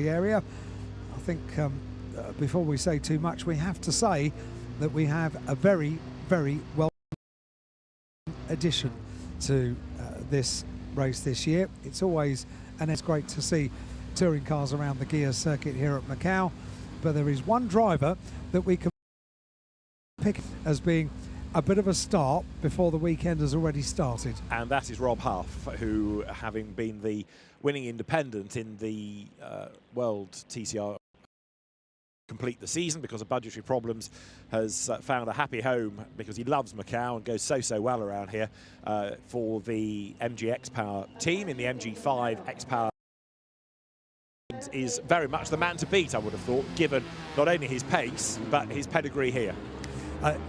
the area. I think before we say too much, we have to say that we have a very, very welcome addition to this race this year. It's always, and it's great to see touring cars around the gear circuit here at Macau, but there is one driver that we can pick as being a bit of a start before the weekend has already started. And that is Rob Huff, who, having been the winning independent in the World TCR complete the season because of budgetary problems, has found a happy home because he loves Macau and goes so well around here for the MG X-Power team in the MG5 X-Power. Is very much the man to beat, I would have thought, given not only his pace but his pedigree here.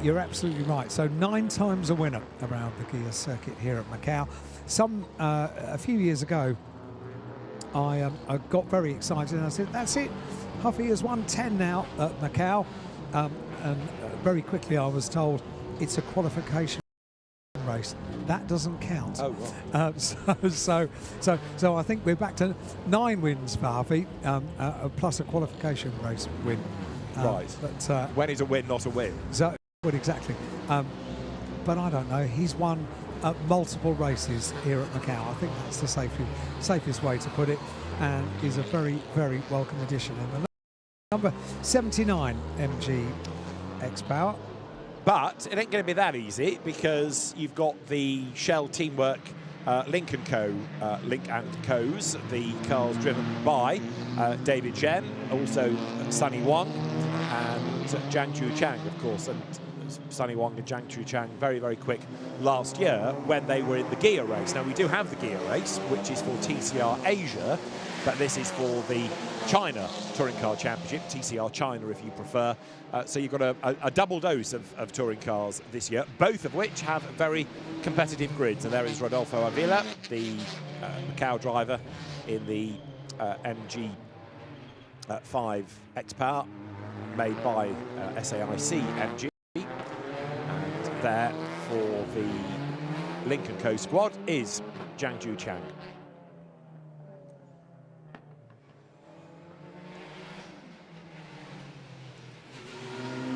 You're absolutely right. So 9 times a winner around the gear circuit here at Macau. A few years ago, I got very excited and I said, that's it, Huffy has won 10 now at Macau, and very quickly I was told it's a qualification race. That doesn't count. Oh, right. So I think we're back to 9 wins for Huffy, plus a qualification race win. Right. But when is a win not a win? So, well, exactly. But I don't know. He's won multiple races here at Macau. I think that's the safest way to put it, and is a very, very welcome addition. And the number 79 MG X-Power. But it ain't going to be that easy, because you've got the Shell Teamwork Link & Co. Link & Co's, the cars driven by David Chen, also Sunny Wong and Zhang Chu Chang, of course. And Sunny Wong and Zhang Chu Chang very, very quick last year when they were in the gear race. Now, we do have the gear race, which is for TCR Asia, but this is for the China Touring Car Championship, TCR China if you prefer. So you've got a double dose of touring cars this year, both of which have very competitive grids. And there is Rodolfo Avila, the Macau driver in the MG5 X-Power, made by SAIC MG. And there for the Link & Co squad is Zhang Ju Chang.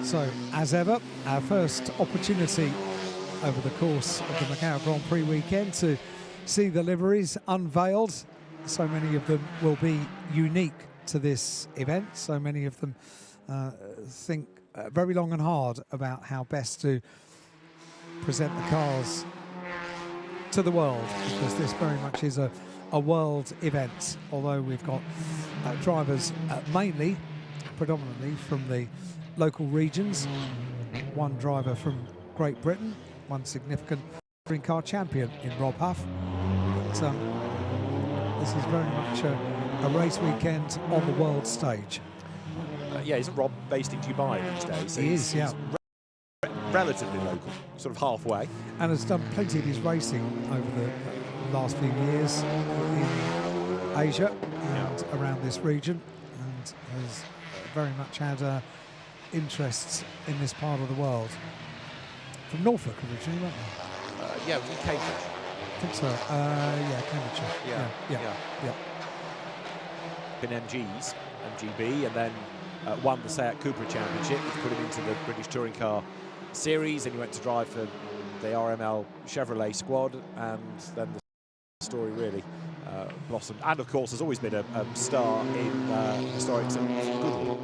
So, as ever, our first opportunity over the course of the Macau Grand Prix weekend to see the liveries unveiled. So many of them will be unique to this event. So many of them think very long and hard about how best to present the cars to the world, because this very much is a world event. Although we've got drivers predominantly from the local regions, one driver from Great Britain, one significant touring car champion in Rob Huff. But this is very much a race weekend on the world stage. Yeah, isn't Rob based in Dubai these days? So he is, yeah. Relatively local, sort of halfway. And has done plenty of his racing over the last few years in Asia and around this region, and has very much had interests in this part of the world. From Norfolk originally, weren't they? Yeah, from Cambridge. I think so. Yeah, Cambridge. Yeah. In MGs, MGB, and then won the Seat Cupra Championship, which put him into the British Touring Car Series, and he went to drive for the RML Chevrolet squad, and then the story really blossomed. And of course, has always been a star in historic Goodwood.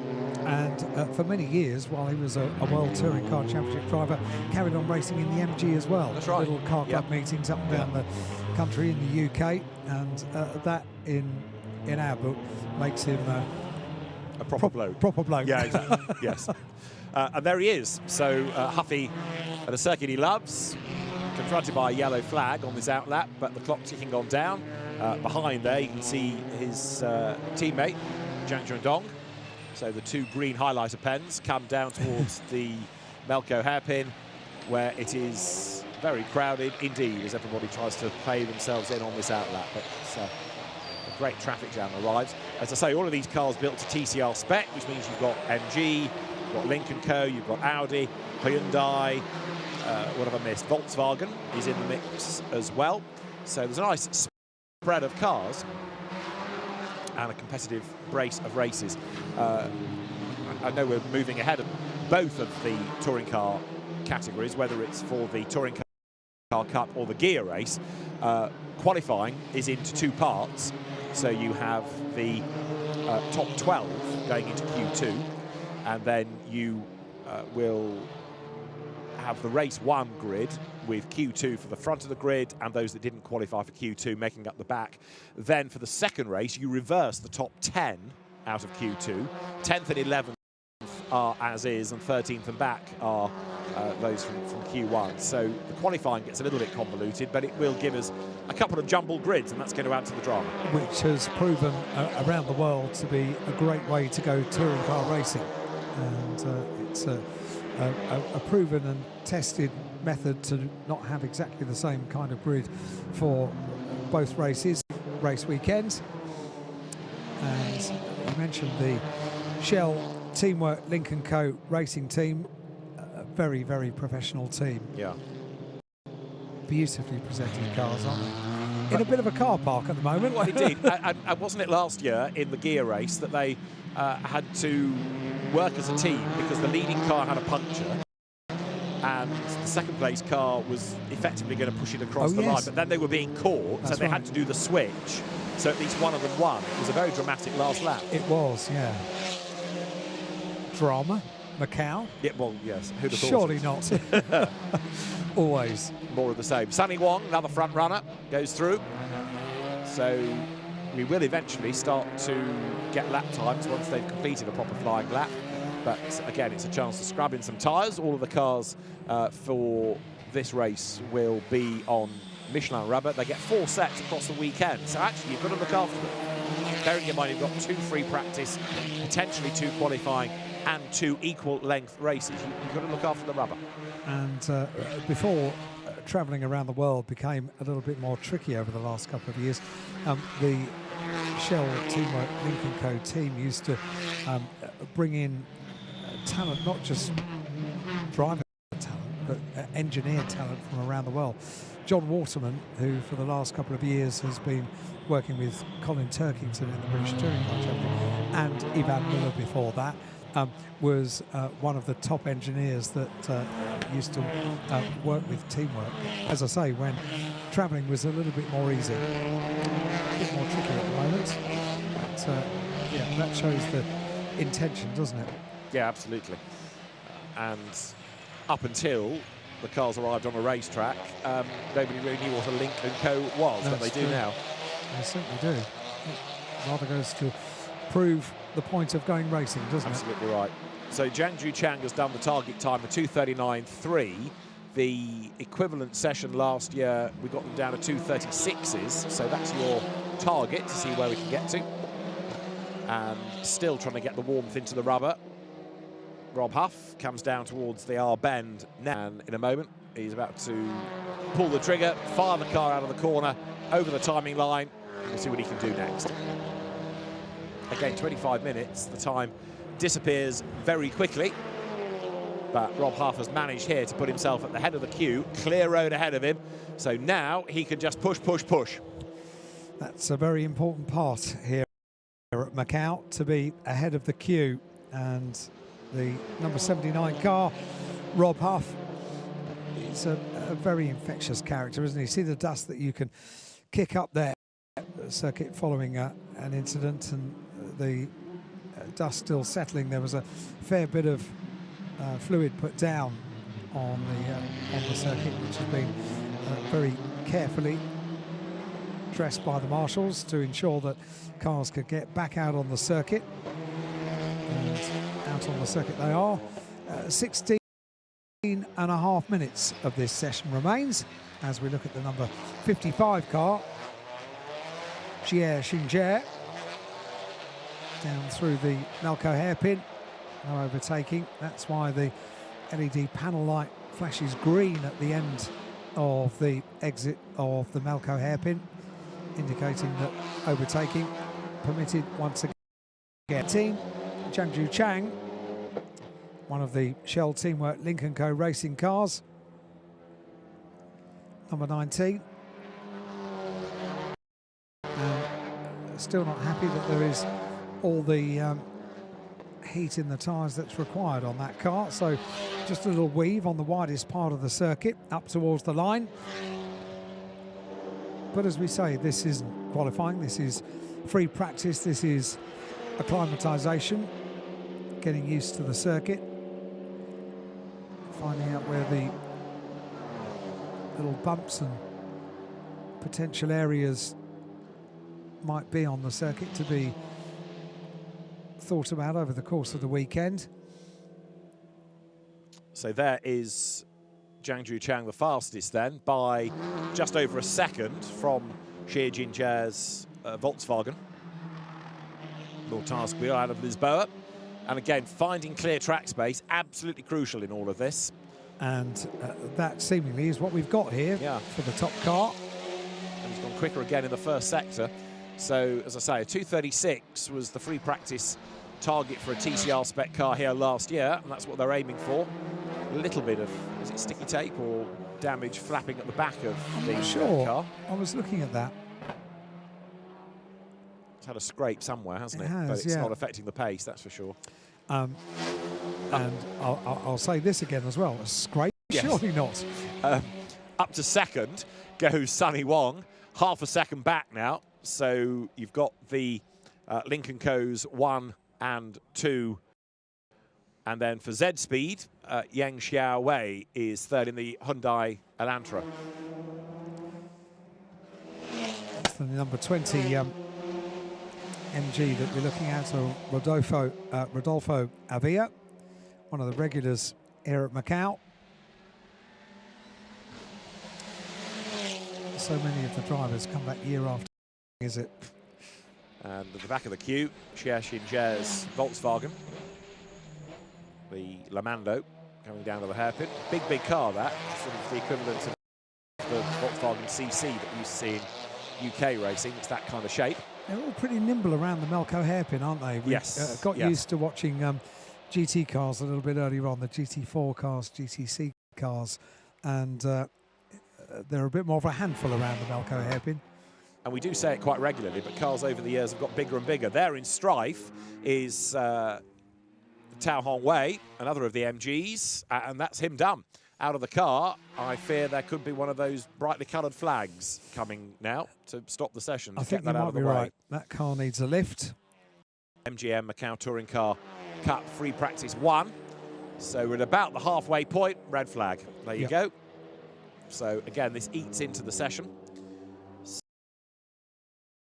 And for many years, while he was a World Touring Car Championship driver, carried on racing in the MG as well. That's right. Little car club meetings up and down the country in the UK, and that in our book makes him a proper bloke. Proper bloke. Yeah, exactly. Yes. And there he is. So Huffy at a circuit he loves, confronted by a yellow flag on this outlap, but the clock ticking on down. Behind there, you can see his teammate, Zhang Zhendong. So the 2 green highlighter pens come down towards the Melco hairpin, where it is very crowded indeed, as everybody tries to play themselves in on this outlap. But a great traffic jam arrives. As I say, all of these cars built to TCR spec, which means you've got MG, you've got Link & Co, you've got Audi, Hyundai, what have I missed? Volkswagen is in the mix as well. So there's a nice spread of cars. and a competitive brace of races. I know we're moving ahead of both of the touring car categories, whether it's for the touring car cup or the gear race. Qualifying is into two parts, so you have the top 12 going into Q2, and then you will have the race 1 grid with Q2 for the front of the grid and those that didn't qualify for Q2 making up the back. Then for the second race, you reverse the top 10 out of Q2. 10th and 11th are as is, and 13th and back are those from Q1. So the qualifying gets a little bit convoluted, but it will give us a couple of jumbled grids, and that's going to add to the drama. Which has proven around the world to be a great way to go touring car racing. And it's a proven and tested method to not have exactly the same kind of grid for both races, race weekends. And you mentioned the Shell Teamwork Link & Co racing team, a very, very professional team. Yeah. Beautifully presented cars, aren't they? In a bit of a car park at the moment. Well, indeed. And wasn't it last year in the gear race that they had to work as a team because the leading car had a puncture and the second place car was effectively going to push it across the line, but then they were being caught, so they had to do the switch, so at least one of them won. It was a very dramatic last lap. It was, yeah. Drama, Macau. Yeah, well, yes. Who'd have thought? Surely not. Always. More of the same. Sunny Wong, another front runner, goes through. So we will eventually start to get lap times once they've completed a proper flying lap. But again, it's a chance to scrub in some tyres. All of the cars for this race will be on Michelin rubber. They get 4 sets across the weekend. So actually, you've got to look after them. Bearing in mind you've got 2 free practice, potentially 2 qualifying and 2 equal length races. You've got to look after the rubber. And before travelling around the world became a little bit more tricky over the last couple of years, the Shell Teamwork Link & Co team used to bring in talent, not just driver talent, but engineer talent from around the world. John Waterman, who for the last couple of years has been working with Colin Turkington in the British Touring Car Championship, and Ivan Miller before that, was one of the top engineers that used to work with Teamwork. As I say, when travelling was a little bit more easy, a bit more tricky at the moment. But yeah, that shows the intention, doesn't it? Yeah, absolutely. And up until the cars arrived on a racetrack, nobody really knew what a Link & Co was, but they do now. They certainly do. It rather goes to prove the point of going racing, doesn't it? Absolutely right. So Jiangju Chang has done the target time of 2:39.3. The equivalent session last year, we got them down to 2:36s, so that's your target to see where we can get to. And still trying to get the warmth into the rubber. Rob Huff comes down towards the R bend now, and in a moment he's about to pull the trigger, fire the car out of the corner, over the timing line, and we'll see what he can do next. Again, 25 minutes, the time disappears very quickly, but Rob Huff has managed here to put himself at the head of the queue, clear road ahead of him, so now he can just push, push, push. That's a very important part here at Macau, to be ahead of the queue, and the number 79 car, Rob Huff, is a very infectious character, isn't he? See the dust that you can kick up there, circuit following an incident, and the dust still settling. There was a fair bit of fluid put down on the circuit, which has been very carefully dressed by the marshals to ensure that cars could get back out on the circuit. And out on the circuit they are. 16 and a half minutes of this session remains as we look at the number 55 car, Jie Xinjie, down through the Macau hairpin. No overtaking. That's why the LED panel light flashes green at the end of the exit of the Macau hairpin, indicating that overtaking permitted once again. Team Jiangju Chang, one of the Shell Teamwork Link & Co racing cars, number 19. still not happy that there is all the heat in the tyres that's required on that car. So just a little weave on the widest part of the circuit up towards the line. But as we say, this isn't qualifying, this is free practice, this is acclimatisation, getting used to the circuit, finding out where the little bumps and potential areas might be on the circuit to be thought about over the course of the weekend. So there is Jiangju Chang, the fastest then, by just over a second from Xie Jinjia's Volkswagen. More task wheel out of Lisboa. And again, finding clear track space, absolutely crucial in all of this. And that seemingly is what we've got here for the top car. And he's gone quicker again in the first sector. So, as I say, a 2:36 was the free practice target for a TCR spec car here last year, and that's what they're aiming for. A little bit of, is it sticky tape or damage flapping at the back of the car? I was looking at that. It's had a scrape somewhere, hasn't it? It has, but it's not affecting the pace, that's for sure. And I'll say this again as well, a scrape? Yes. Surely not. Up to second goes Sunny Wong, half a second back now. So you've got the Lincoln Co's 1 and 2. And then for Z Speed, Yang Xiao Wei is third in the Hyundai Elantra. That's the number 20 MG that we're looking at, so Rodolfo Avia, one of the regulars here at Macau. So many of the drivers come back year after, is it? And at the back of the queue, Xie Jinjia's Volkswagen, the Lamando, coming down to the hairpin. Big car, that. Sort of the equivalent of the Volkswagen CC that you used to see in UK racing. It's that kind of shape. They're all pretty nimble around the Macau hairpin, aren't they? We got used to watching GT cars a little bit earlier on, the GT4 cars, GTC cars, and they're a bit more of a handful around the Macau hairpin. And we do say it quite regularly, but cars over the years have got bigger and bigger. There in strife is Tao Hong Wei, another of the MGs, and that's him done. Out of the car, I fear there could be one of those brightly coloured flags coming now to stop the session. I think you might be right. That car needs a lift. MGM Macau Touring Car Cup Free Practice 1. So we're at about the halfway point, red flag. There you go. So again, this eats into the session.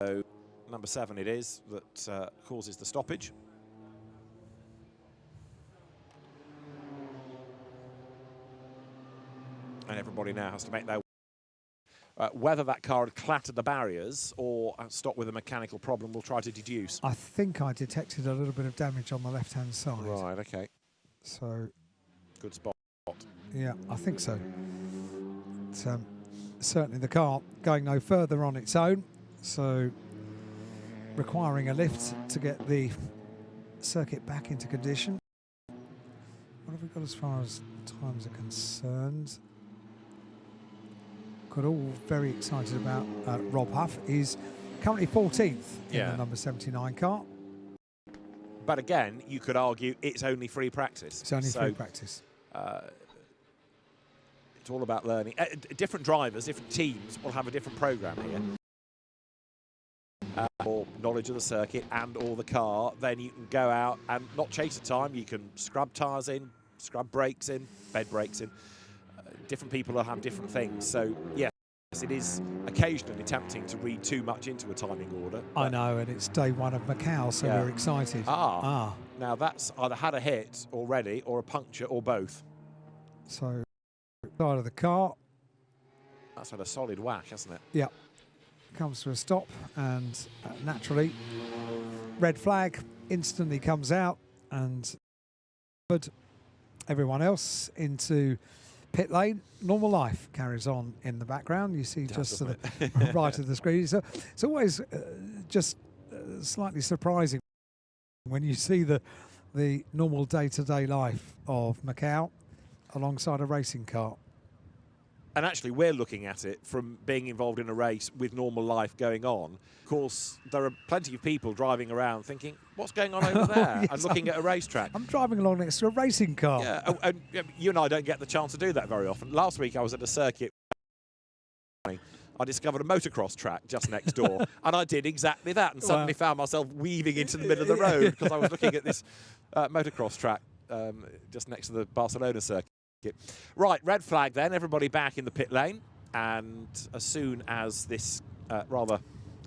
So number 7 it is that causes the stoppage. And everybody now has to make their whether that car had clattered the barriers or stopped with a mechanical problem, we'll try to deduce. I think I detected a little bit of damage on the left-hand side. Right, okay. So, good spot. Yeah, I think so. Certainly the car going no further on its own, so requiring a lift to get the circuit back into condition. What have we got as far as times are concerned? Got all very excited about Rob Huff. He's currently 14th in the number 79 car. But again, you could argue it's only free practice. It's only free practice. It's all about learning. Different drivers, different teams will have a different program here. Or knowledge of the circuit and or the car, then you can go out and not chase a time. You can scrub tyres in, scrub brakes in, bed brakes in. Different people will have different things. So, yes, it is occasionally tempting to read too much into a timing order. I know, and it's day 1 of Macau, so we're excited. Now that's either had a hit already or a puncture or both. So, side of the car. That's had a solid whack, hasn't it? Yeah. Comes to a stop, and naturally, red flag instantly comes out, and but everyone else into pit lane. Normal life carries on in the background. You see just to the right of the screen. So it's always just slightly surprising when you see the normal day-to-day life of Macau alongside a racing car. And actually, we're looking at it from being involved in a race with normal life going on. Of course, there are plenty of people driving around thinking, what's going on over there? Yes, and looking at a racetrack. I'm driving along next to a racing car. Yeah, and you and I don't get the chance to do that very often. Last week, I was at a circuit. I discovered a motocross track just next door, and I did exactly that, and suddenly found myself weaving into the middle of the road because I was looking at this motocross track just next to the Barcelona circuit. Right, red flag then, everybody back in the pit lane, and as soon as this rather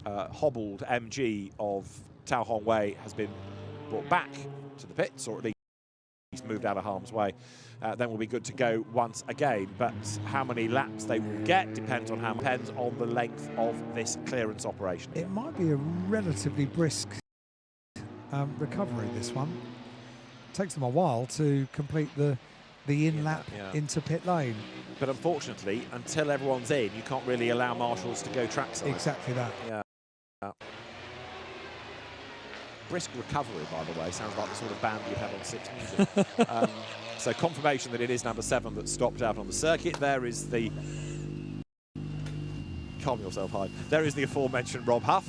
hobbled MG of Tao Hong Wei has been brought back to the pits, or at least moved out of harm's way, then we'll be good to go once again. But how many laps they will get depends on the length of this clearance operation. It might be a relatively brisk recovery, this one. It takes them a while to complete the in-lap into pit lane. But unfortunately, until everyone's in, you can't really allow marshals to go trackside. Exactly that. Yeah. Brisk recovery, by the way, sounds like the sort of band you have on 6 Music. So confirmation that it is number 7 that stopped out on the circuit. There is the... Calm yourself, Hyde. There is the aforementioned Rob Huff,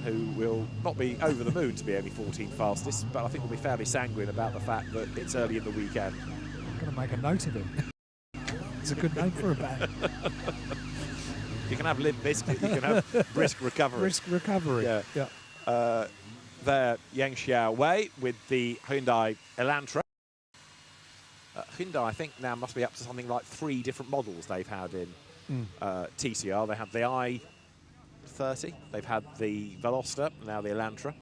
who will not be over the moon to be only 14th fastest, but I think will be fairly sanguine about the fact that it's early in the weekend. I'm going to make a note of it. It's a good name for a band. You can have Limp Bizkit, you can have Brisk Recovery. Brisk Recovery, yeah. There, Yang Xiao Wei with the Hyundai Elantra. Hyundai, I think, now must be up to something like 3 different models they've had in TCR. They had the i30, they've had the Veloster, now the Elantra.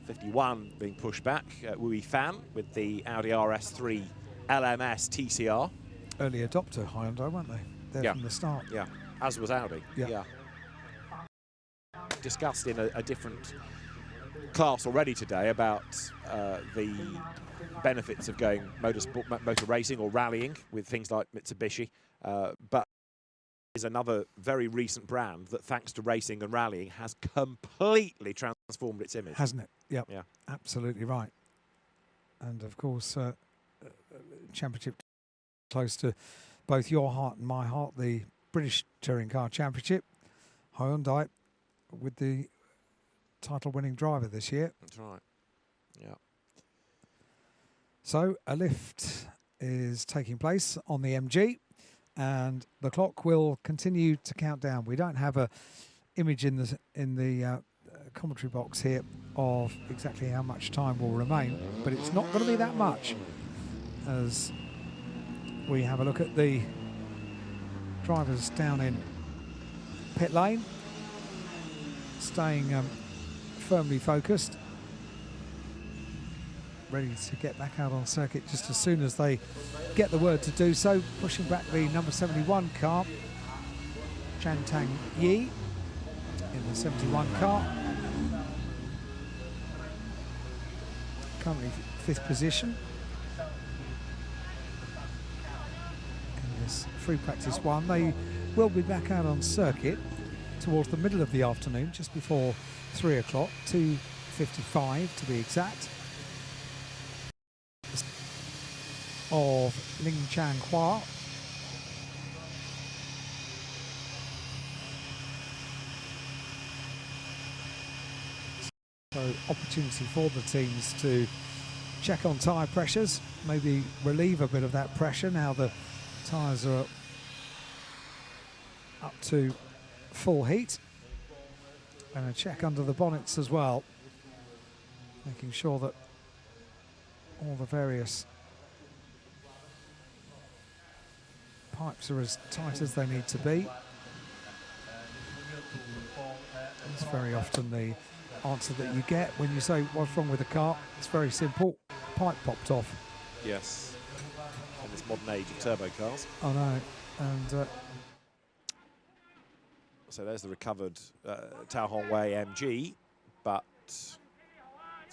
51 being pushed back, Wui Fan with the Audi RS3 LMS TCR. Early adopter Hyundai, weren't they? There from the start. Yeah, as was Audi. Yeah. Discussed in a different class already today about the benefits of going motor racing or rallying with things like Mitsubishi, but is another very recent brand that, thanks to racing and rallying, has completely transformed its image. Hasn't it? Yep. Yeah. Absolutely right. And of course, championship close to both your heart and my heart, the British Touring Car Championship. Hyundai with the title-winning driver this year. That's right. Yeah. So a lift is taking place on the MG, and the clock will continue to count down. We don't have a image in the commentary box here of exactly how much time will remain, but it's not going to be that much as we have a look at the drivers down in pit lane, staying firmly focused, ready to get back out on circuit just as soon as they get the word to do so. Pushing back the number 71 car, Chan Tang Yi in the 71 car. Currently 5th position in this free practice 1. They will be back out on circuit towards the middle of the afternoon, just before 3 o'clock, 2:55 to be exact, of Ling Chang Hua. So opportunity for the teams to check on tyre pressures, maybe relieve a bit of that pressure now the tyres are up to full heat, and a check under the bonnets as well, making sure that all the various pipes are as tight as they need to be. It's very often the answer that you get when you say what's wrong with the car. It's very simple. Pipe popped off. Yes. In this modern age of turbo cars. I know. And so there's the recovered Tao Hong Wei MG, but it's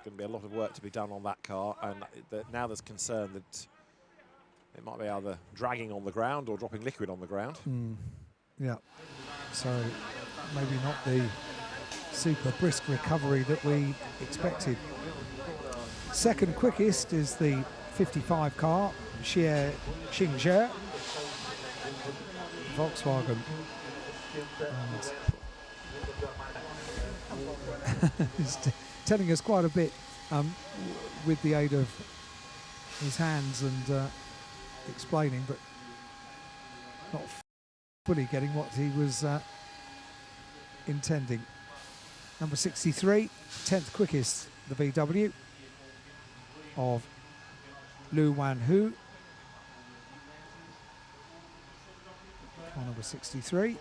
going to be a lot of work to be done on that car, and now there's concern that it might be either dragging on the ground or dropping liquid on the ground. Yeah, so maybe not the super brisk recovery that we expected. Second quickest is the 55 car, Xie Xingzhe. Volkswagen. And he's telling us quite a bit with the aid of his hands and explaining, but not fully getting what he was intending. Number 63, 10th quickest, the VW of Lu Wan Hu. Car number 63.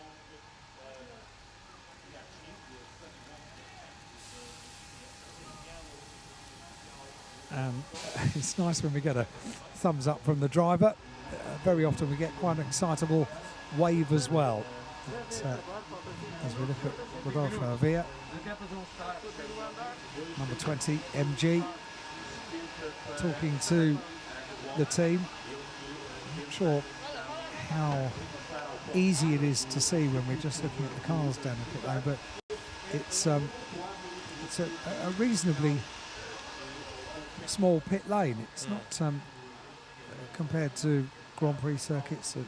It's nice when we get a thumbs up from the driver. Very often we get quite an excitable wave as well. But, as we look at Rodolfo Avia, number 20, MG, talking to the team. I'm not sure how easy it is to see when we're just looking at the cars down the pit lane, but it's a reasonably small pit lane. It's not compared to Grand Prix circuits at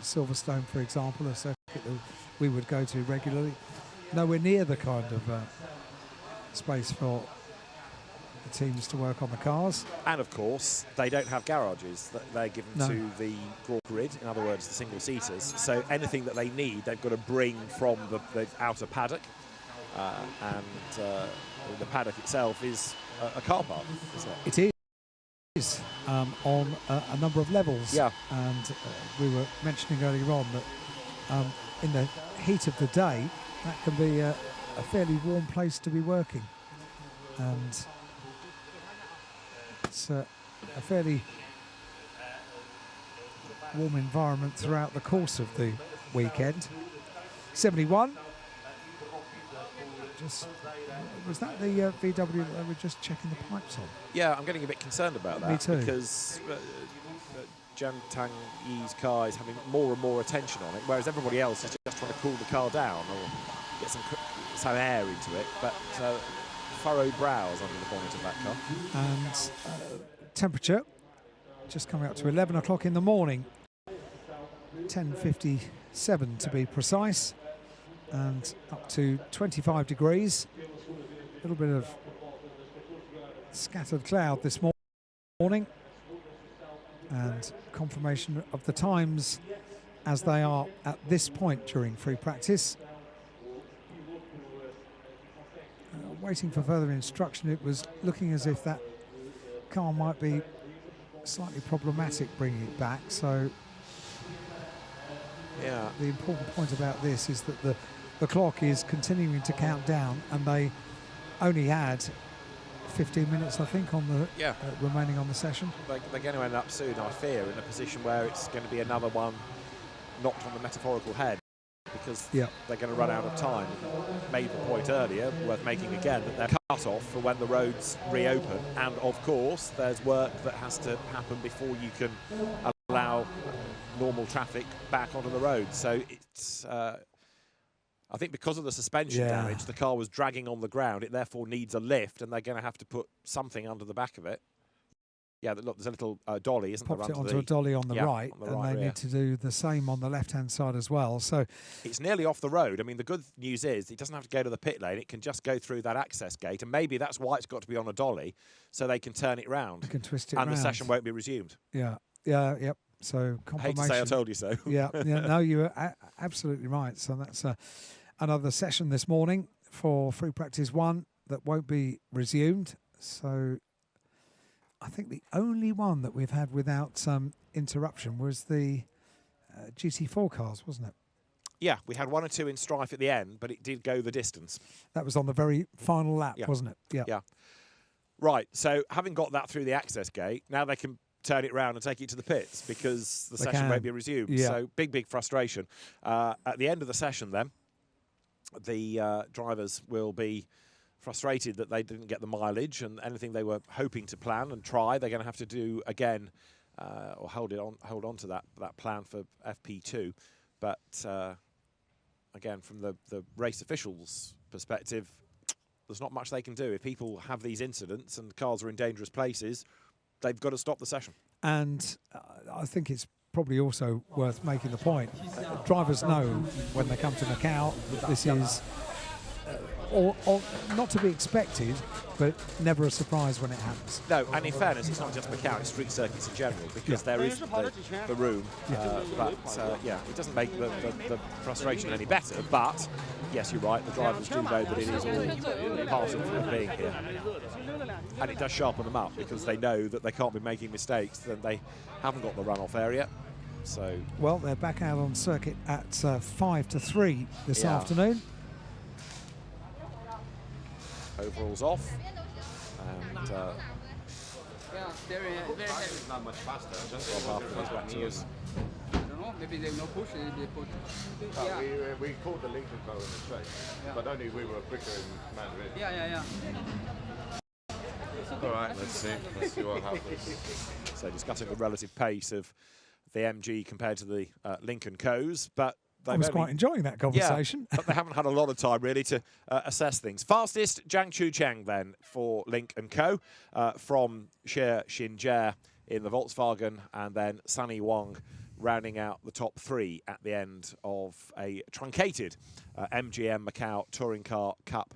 Silverstone, for example, a circuit that we would go to regularly. Nowhere near the kind of space for the teams to work on the cars. And of course, they don't have garages that they're given to the Grand Grid, in other words, the single-seaters. So anything that they need, they've got to bring from the outer paddock. And the paddock itself is a car park, isn't it? It is on a number of levels. Yeah. And we were mentioning earlier on that in the heat of the day, that can be a fairly warm place to be working. And it's a fairly warm environment throughout the course of the weekend. 71. Was that the VW that they were just checking the pipes on? Yeah, I'm getting a bit concerned about that. Me too. Because Jian Tang Yi's car is having more and more attention on it, whereas everybody else is just trying to cool the car down or get some air into it. But furrowed brows under the bonnet of that car. And temperature just coming up to 11 o'clock in the morning. 10:57 to be precise. And up to 25 degrees. A little bit of scattered cloud this morning. And confirmation of the times as they are at this point during free practice. Waiting for further instruction. It was looking as if that car might be slightly problematic bringing it back. So yeah, the important point about this is that the clock is continuing to count down, and they only had 15 minutes, I think, on the remaining on the session. They're going to end up soon, I fear, in a position where it's going to be another one knocked on the metaphorical head, because they're going to run out of time. Made the point earlier, worth making again, that they're cut off for when the roads reopen, and of course there's work that has to happen before you can allow normal traffic back onto the road. So it's I think because of the suspension damage, the car was dragging on the ground. It therefore needs a lift, and they're going to have to put something under the back of it. Yeah, look, there's a little dolly, isn't there? Popped it onto a dolly on the right, on the and right they need to do the same on the left-hand side as well. So it's nearly off the road. I mean, the good news is it doesn't have to go to the pit lane. It can just go through that access gate, and maybe that's why it's got to be on a dolly, so they can turn it round. They can twist it and round. the session won't be resumed. Yep. So confirmation. I hate to say I told you so. No, you were absolutely right. So that's another session this morning for free practice 1 that won't be resumed. So I think the only one that we've had without interruption was the GT4 cars, wasn't it? Yeah, we had 1 or 2 in strife at the end, but it did go the distance. That was on the very final lap, wasn't it? Yeah. Right, so having got that through the access gate, now they can turn it round and take it to the pits because the session won't be resumed. Yeah. So big frustration. At the end of the session then, the drivers will be frustrated that they didn't get the mileage, and anything they were hoping to plan and try, they're going to have to do again, or hold on to that plan for FP2. But again, from the race officials' perspective, there's not much they can do. If people have these incidents and cars are in dangerous places, they've got to stop the session. And I think it's probably also worth making the point. Drivers know when they come to Macau that this is or not to be expected, but never a surprise when it happens. No, and in fairness, it's not just Macau, it's street circuits in general, because there is the room. But yeah, it doesn't make the frustration any better. But yes, you're right, the drivers do know that it is all part of being here. And it does sharpen them up, because they know that they can't be making mistakes, then they haven't got the runoff area. So well, they're back out on circuit at 5-3 this afternoon. Overall's off, and not much faster. Just Rob Half comes back to us. I don't know. Maybe they no push. They put. We caught the Lincoln car in the straight, but only we were quicker in Madrid. Yeah. All right, let's see what happens. So discussing the relative pace of the MG compared to the Lincoln Co's, but I was quite enjoying that conversation. Yeah, but they haven't had a lot of time really to assess things. Fastest, Jiang Chucheng then for Link & Co. From Xie Xinjie in the Volkswagen, and then Sunny Wang rounding out the top three at the end of a truncated MGM Macau Touring Car Cup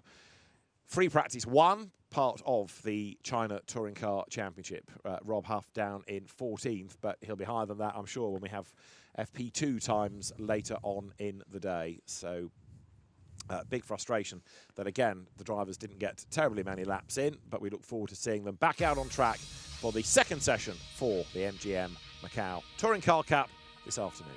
Free Practice 1, part of the China Touring Car Championship. Rob Huff down in 14th, but he'll be higher than that, I'm sure, when we have FP2 times later on in the day. So big frustration that, again, the drivers didn't get terribly many laps in, but we look forward to seeing them back out on track for the second session for the MGM Macau Touring Car Cup this afternoon.